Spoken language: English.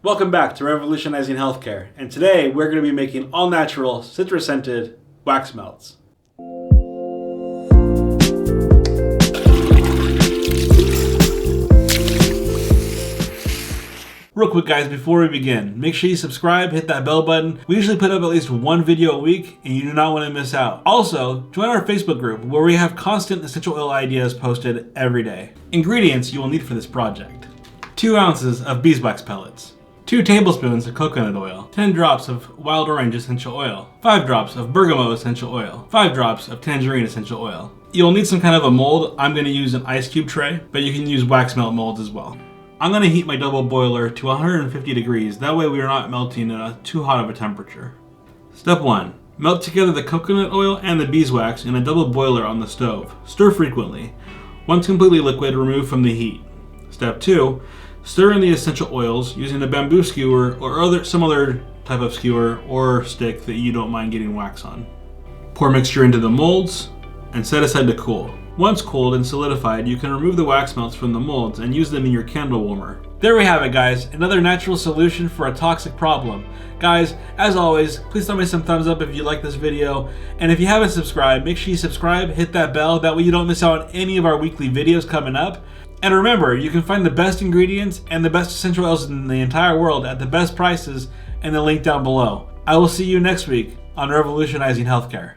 Welcome back to Revolutionizing Healthcare, and today we're going to be making all-natural, citrus-scented wax melts. Real quick guys, before we begin, make sure you subscribe, hit that bell button. We usually put up at least one video a week, and you do not want to miss out. Also, join our Facebook group where we have constant essential oil ideas posted every day. Ingredients you will need for this project: 2 ounces of beeswax pellets, 2 tablespoons of coconut oil, 10 drops of wild orange essential oil, 5 drops of bergamot essential oil, 5 drops of tangerine essential oil. You'll need some kind of a mold. I'm going to use an ice cube tray, but you can use wax melt molds as well. I'm going to heat my double boiler to 150 degrees, that way we are not melting at too hot of a temperature. Step 1. Melt together the coconut oil and the beeswax in a double boiler on the stove. Stir frequently. Once completely liquid, remove from the heat. Step 2. Stir in the essential oils using a bamboo skewer or some other type of skewer or stick that you don't mind getting wax on. Pour mixture into the molds and set aside to cool. Once cooled and solidified, you can remove the wax melts from the molds and use them in your candle warmer. There we have it guys, another natural solution for a toxic problem. Guys, as always, please throw me some thumbs up if you like this video, and if you haven't subscribed, make sure you subscribe, hit that bell, that way you don't miss out on any of our weekly videos coming up. And remember, you can find the best ingredients and the best essential oils in the entire world at the best prices in the link down below. I will see you next week on Revolutionizing Healthcare.